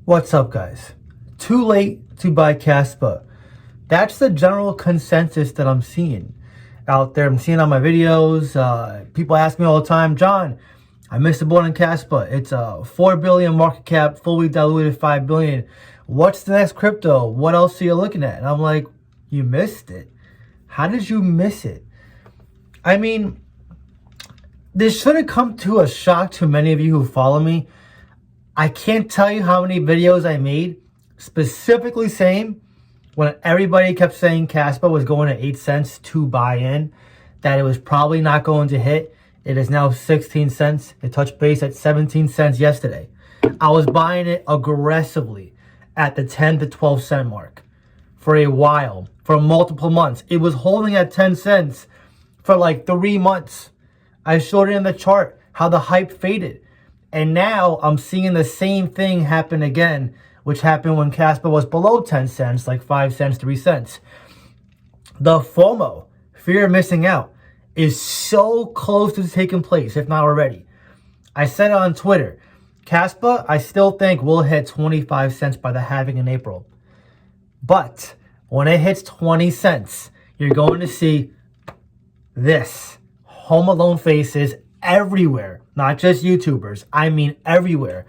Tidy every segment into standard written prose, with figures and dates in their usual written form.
What's up, guys? Too late to buy Kaspa. That's the general consensus that I'm seeing out there. I'm seeing on my videos. People ask me all the time, John, I missed the boat on Kaspa. It's a 4 billion market cap, fully diluted 5 billion. What's the next crypto? What else are you looking at? And I'm like, you missed it. How did you miss it? I mean, this shouldn't come to a shock to many of you who follow me. I can't tell you how many videos I made specifically saying when everybody kept saying Kaspa was going to 8 cents to buy in, that it was probably not going to hit. It is now 16 cents. It touched base at 17 cents yesterday. I was buying it aggressively at the 10 to 12 cent mark for a while, for multiple months. It was holding at 10 cents for like 3 months. I showed it in the chart how the hype faded. And now I'm seeing the same thing happen again, which happened when Kaspa was below 10 cents, like 5 cents, 3 cents. The FOMO, fear of missing out, is so close to taking place, if not already. I said it on Twitter. Kaspa, I still think will hit 25 cents by the halving in April. But when it hits 20 cents, you're going to see this. Home Alone faces everywhere, not just YouTubers. I mean everywhere.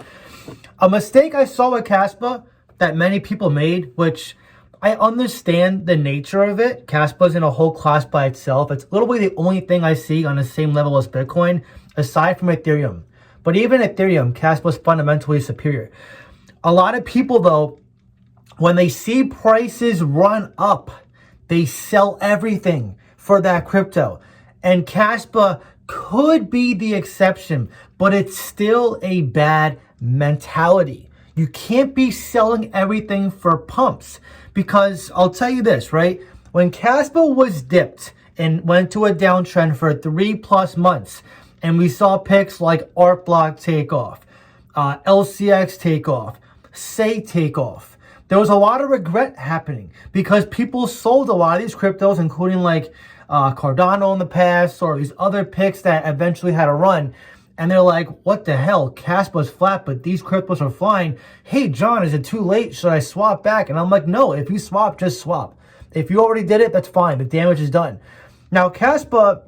A mistake I saw with Kaspa that many people made, which I understand the nature of it. Kaspa's in a whole class by itself. It's literally the only thing I see on the same level as Bitcoin, aside from Ethereum. But even Ethereum, Kaspa's fundamentally superior. A lot of people, though, when they see prices run up, they sell everything for that crypto. And Kaspa could be the exception, but it's still a bad mentality. You can't be selling everything for pumps, because I'll tell you this, right? When Kaspa was dipped and went to a downtrend for 3+ months, and we saw picks like ArtBlock take off, LCX take off, Say take off, there was a lot of regret happening because people sold a lot of these cryptos, including like Cardano in the past, or these other picks that eventually had a run. And they're like, what the hell? Kaspa's flat, but these cryptos are flying. Hey, John, is it too late? Should I swap back? And I'm like, no, if you swap, just swap. If you already did it, that's fine. The damage is done. Now, Kaspa,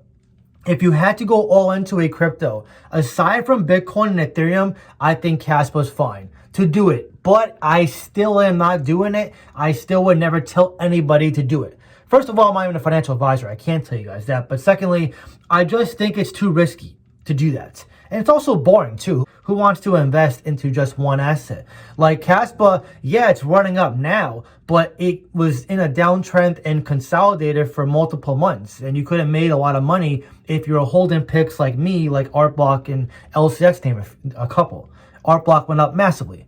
if you had to go all into a crypto, aside from Bitcoin and Ethereum, I think Kaspa's fine to do it. But I still am not doing it. I still would never tell anybody to do it. First of all, I'm not even a financial advisor. I can't tell you guys that. But secondly, I just think it's too risky to do that. And it's also boring too. Who wants to invest into just one asset? Like Kaspa, yeah, it's running up now, but it was in a downtrend and consolidated for multiple months. And you could have made a lot of money if you were holding picks like me, like ArtBlock and LCX, name a couple. ArtBlock went up massively.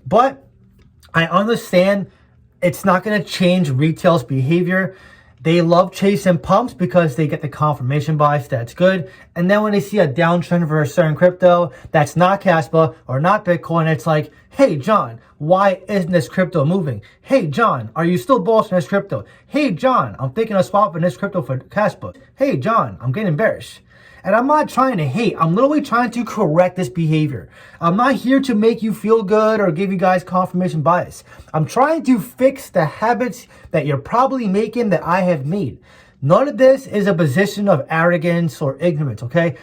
But I understand it's not going to change retail's behavior. They love chasing pumps because they get the confirmation bias that's good. And then when they see a downtrend for a certain crypto that's not Kaspa or not Bitcoin, it's like, hey, John, why isn't this crypto moving? Hey, John, are you still bullish on this crypto? Hey, John, I'm thinking of swapping this crypto for Kaspa. Hey, John, I'm getting bearish. And I'm not trying to hate. I'm literally trying to correct this behavior. I'm not here to make you feel good or give you guys confirmation bias. I'm trying to fix the habits that you're probably making that I have made. None of this is a position of arrogance or ignorance, okay?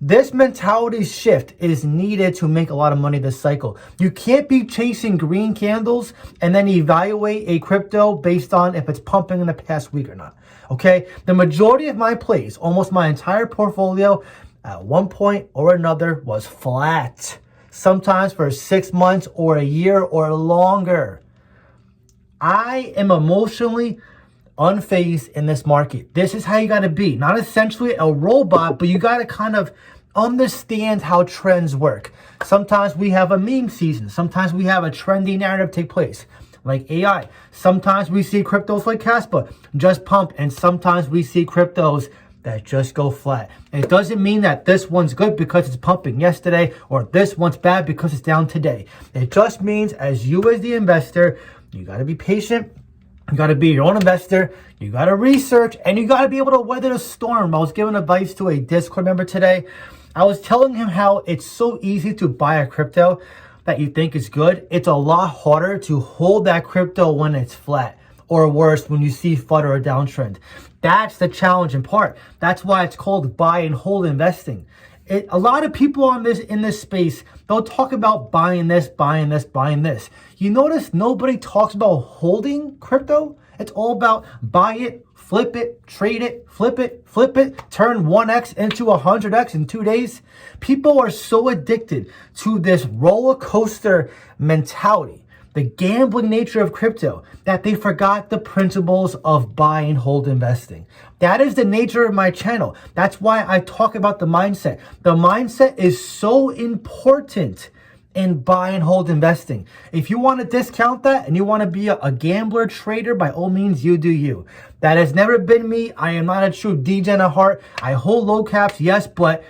This mentality shift is needed to make a lot of money this cycle. You can't be chasing green candles and then evaluate a crypto based on if it's pumping in the past week or not. Okay? The majority of my plays, almost my entire portfolio, at one point or another was flat. Sometimes for 6 months or a year or longer. I am emotionally unfazed in this market. This is how you got to be. Not essentially a robot, but you got to kind of understand how trends work. Sometimes we have a meme season. Sometimes we have a trendy narrative take place, like AI. Sometimes we see cryptos like Kaspa just pump, and sometimes we see cryptos that just go flat. And it doesn't mean that this one's good because it's pumping yesterday, or this one's bad because it's down today. It just means as you as the investor, you got to be patient. You got to be your own investor. You got to research, and you got to be able to weather the storm. I was giving advice to a Discord member today. I was telling him how it's so easy to buy a crypto, that you think is good, it's a lot harder to hold that crypto when it's flat, or worse, when you see FUD or a downtrend. That's the challenging part. That's why it's called buy and hold investing. A lot of people in this space, they'll talk about buying this, buying this, buying this. You notice nobody talks about holding crypto. It's all about buy it, flip it, trade it, flip it, turn 1x into 100x in 2 days. People are so addicted to this roller coaster mentality, the gambling nature of crypto, that they forgot the principles of buy and hold investing. That is the nature of my channel. That's why I talk about the mindset. The mindset is so important in buy and hold investing. If you want to discount that and you want to be a gambler trader, by all means, you do you. That has never been me. I am not a true degen at heart. I hold low caps, yes, but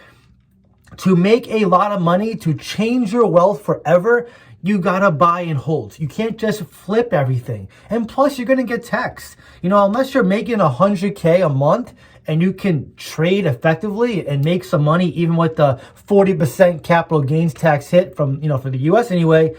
to make a lot of money, to change your wealth forever, you gotta buy and hold. You can't just flip everything. And plus, you're gonna get taxed. You know, unless you're making 100K a month and you can trade effectively and make some money, even with the 40% capital gains tax hit from, for the US anyway,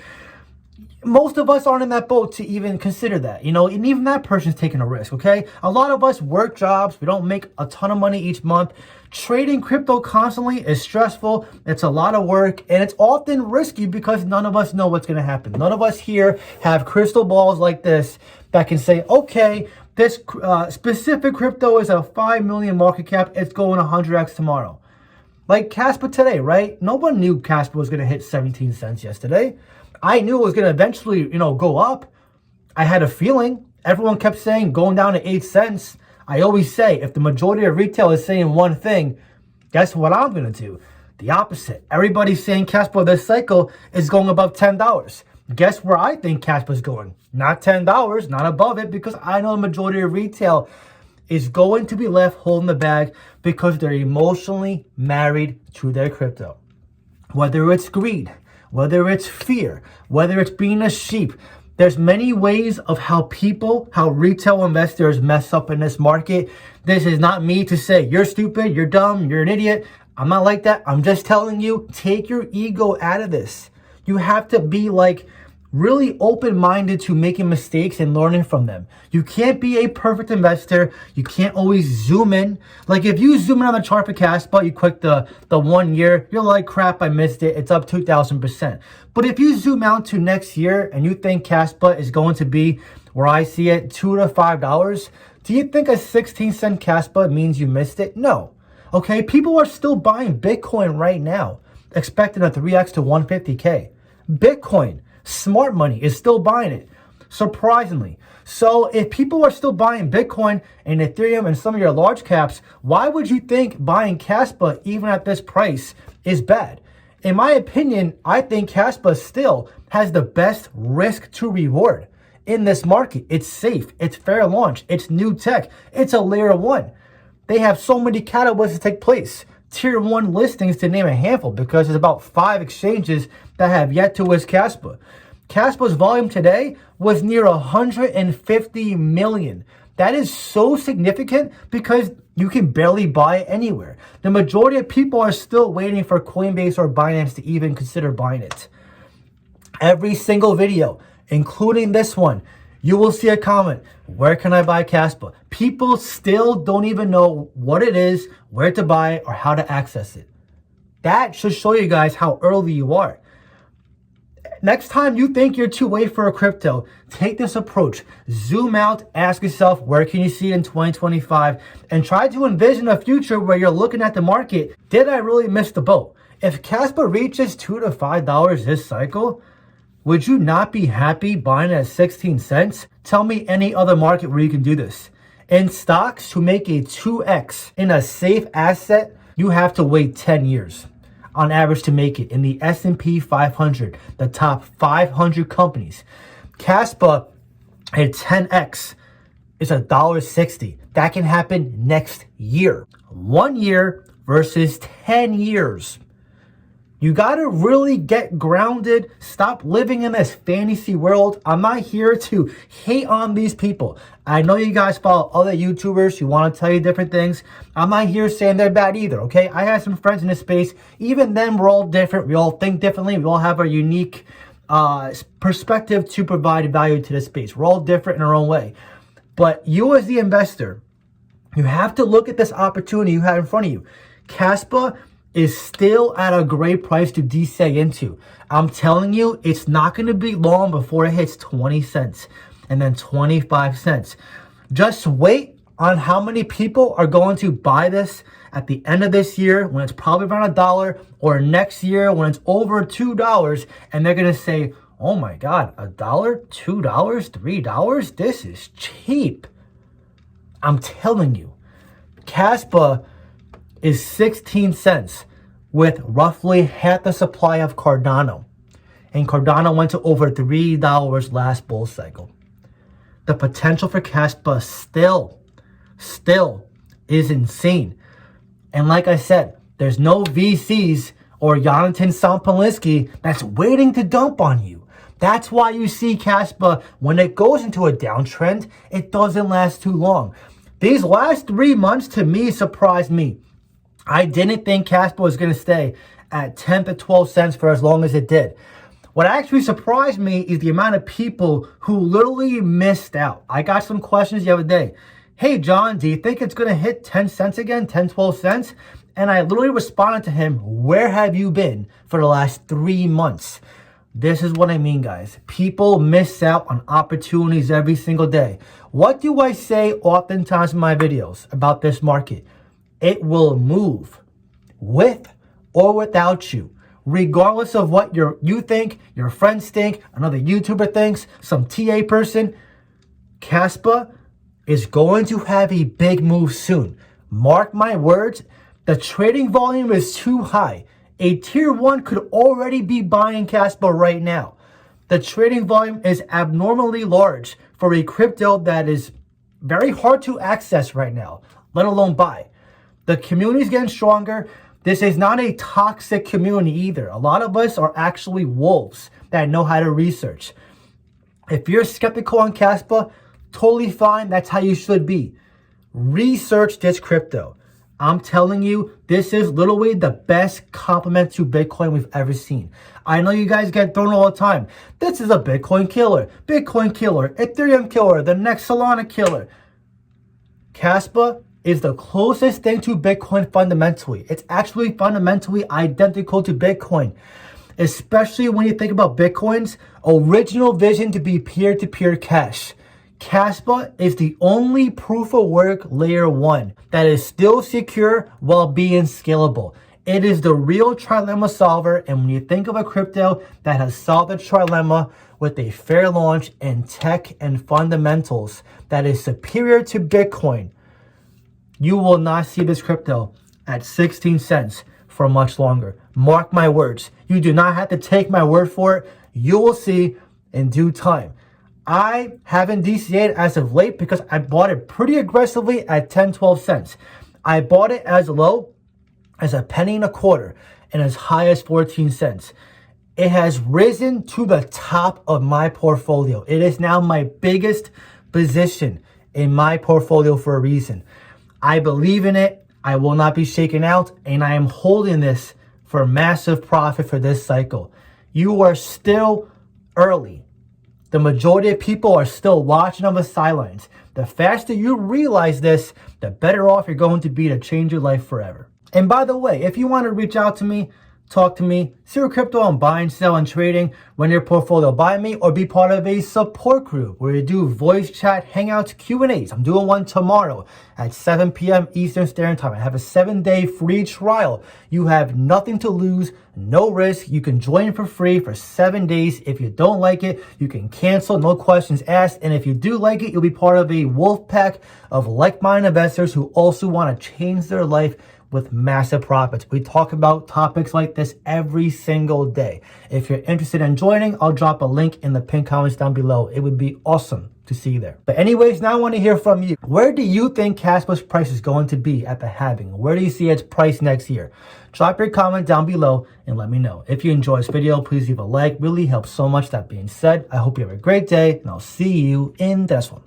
most of us aren't in that boat to even consider that, and even that person's taking a risk, okay? A lot of us work jobs. We don't make a ton of money each month. Trading crypto constantly is stressful. It's a lot of work, and it's often risky because none of us know what's going to happen. None of us here have crystal balls like this that can say, okay, this specific crypto is a 5 million market cap. It's going 100x tomorrow. Like Kaspa today, right? No one knew Kaspa was going to hit 17 cents yesterday. I knew it was going to eventually, go up. I had a feeling. Everyone kept saying going down to 8 cents. I always say, if the majority of retail is saying one thing, guess what I'm going to do? The opposite. Everybody's saying Kaspa this cycle is going above $10. Guess where I think Kaspa is going? Not $10, not above it, because I know the majority of retail is going to be left holding the bag because they're emotionally married to their crypto. Whether it's greed, whether it's fear, whether it's being a sheep, there's many ways of how retail investors mess up in this market. This is not me to say, you're stupid, you're dumb, you're an idiot. I'm not like that. I'm just telling you, take your ego out of this. You have to be really open-minded to making mistakes and learning from them. You can't be a perfect investor. You can't always zoom in. If you zoom in on the chart for Kaspa, you click the 1 year, you're like, crap, I missed it. It's up 2,000%. But if you zoom out to next year and you think Kaspa is going to be where I see it, $2 to $5, do you think a 16-cent Kaspa means you missed it? No. Okay, people are still buying Bitcoin right now, expecting a 3x to 150K. Bitcoin. Smart money is still buying it, surprisingly. So if people are still buying Bitcoin and Ethereum and some of your large caps, why would you think buying Kaspa even at this price is bad? In my opinion, I think Kaspa still has the best risk to reward in this market. It's safe, it's fair launch, it's new tech, it's a layer 1. They have so many catalysts to take place. Tier 1 listings to name a handful, because there's about 5 exchanges that have yet to list Kaspa. Kaspa's volume today was near 150 million. That is so significant because you can barely buy it anywhere. The majority of people are still waiting for Coinbase or Binance to even consider buying it. Every single video, including this one, you will see a comment, where can I buy Kaspa? People still don't even know what it is, where to buy it, or how to access it. That should show you guys how early you are. Next time you think you're too late for a crypto, take this approach. Zoom out, ask yourself, where can you see it in 2025? And try to envision a future where you're looking at the market. Did I really miss the boat? If Kaspa reaches $2 to $5 this cycle, would you not be happy buying it at 16 cents? Tell me any other market where you can do this. In stocks, to make a 2x in a safe asset, you have to wait 10 years on average to make it in the S&P 500, the top 500 companies. Kaspa at 10x is $1.60. That can happen next year. 1 year versus 10 years. You gotta really get grounded. Stop living in this fantasy world. I'm not here to hate on these people. I know you guys follow other YouTubers who want to tell you different things. I'm not here saying they're bad either, okay? I have some friends in this space. Even them, we're all different. We all think differently. We all have our unique perspective to provide value to the space. We're all different in our own way. But you as the investor, you have to look at this opportunity you have in front of you. Kaspa is still at a great price to DCA into. I'm telling you, it's not going to be long before it hits 20 cents and then 25 cents. Just wait on how many people are going to buy this at the end of this year when it's probably around $1, or next year when it's over $2, and they're going to say, oh my God, $1, $2, $3, this is cheap. I'm telling you, Kaspa is 16 cents with roughly half the supply of Cardano. And Cardano went to over $3 last bull cycle. The potential for Kaspa still is insane. And like I said, there's no VCs or Jonathan Sampolinsky that's waiting to dump on you. That's why you see Kaspa, when it goes into a downtrend, it doesn't last too long. These last 3 months, to me, surprised me. I didn't think Kaspa was going to stay at 10 to 12 cents for as long as it did. What actually surprised me is the amount of people who literally missed out. I got some questions the other day. Hey, John, do you think it's going to hit 10 cents again, 10, 12 cents? And I literally responded to him, where have you been for the last 3 months? This is what I mean, guys. People miss out on opportunities every single day. What do I say oftentimes in my videos about this market? It will move with or without you. Regardless of what you think, your friends think, another YouTuber thinks, some TA person, Kaspa is going to have a big move soon. Mark my words, the trading volume is too high. A tier 1 could already be buying Kaspa right now. The trading volume is abnormally large for a crypto that is very hard to access right now, let alone buy. The community is getting stronger. This is not a toxic community either. A lot of us are actually wolves that know how to research. If you're skeptical on Kaspa, totally fine. That's how you should be. Research this crypto. I'm telling you, this is literally the best complement to Bitcoin we've ever seen. I know you guys get thrown all the time. This is a Bitcoin killer, Ethereum killer, the next Solana killer. Kaspa is the closest thing to Bitcoin fundamentally. It's actually fundamentally identical to Bitcoin, especially when you think about Bitcoin's original vision to be peer-to-peer cash. Kaspa is the only proof of work layer 1 that is still secure while being scalable. It is the real trilemma solver, and when you think of a crypto that has solved the trilemma with a fair launch in tech and fundamentals that is superior to Bitcoin, you will not see this crypto at 16 cents for much longer. Mark my words. You do not have to take my word for it. You will see in due time. I haven't DCA'd as of late because I bought it pretty aggressively at 10, 12 cents. I bought it as low as a penny and a quarter and as high as 14 cents. It has risen to the top of my portfolio. It is now my biggest position in my portfolio for a reason. I believe in it. I will not be shaken out, and I am holding this for massive profit for this cycle. You are still early. The majority of people are still watching on the sidelines. The faster you realize this, the better off you're going to be to change your life forever. And by the way, if you want to reach out to me, talk to me, see what crypto I'm buying, selling, trading, run your portfolio by me, or be part of a support group where you do voice chat, hangouts, Q&As. I'm doing one tomorrow at 7 p.m. Eastern Standard Time. I have a 7-day free trial. You have nothing to lose, no risk. You can join for free for 7 days. If you don't like it, you can cancel, no questions asked. And if you do like it, you'll be part of a wolf pack of like-minded investors who also want to change their life with massive profits. We talk about topics like this every single day. If you're interested in joining, I'll drop a link in the pinned comments down below. It would be awesome to see you there. But anyways, now I want to hear from you. Where do you think Kaspa's price is going to be at the halving? Where do you see its price next year? Drop your comment down below and let me know. If you enjoyed this video, please leave a like. Really helps so much. That being said, I hope you have a great day, and I'll see you in this one.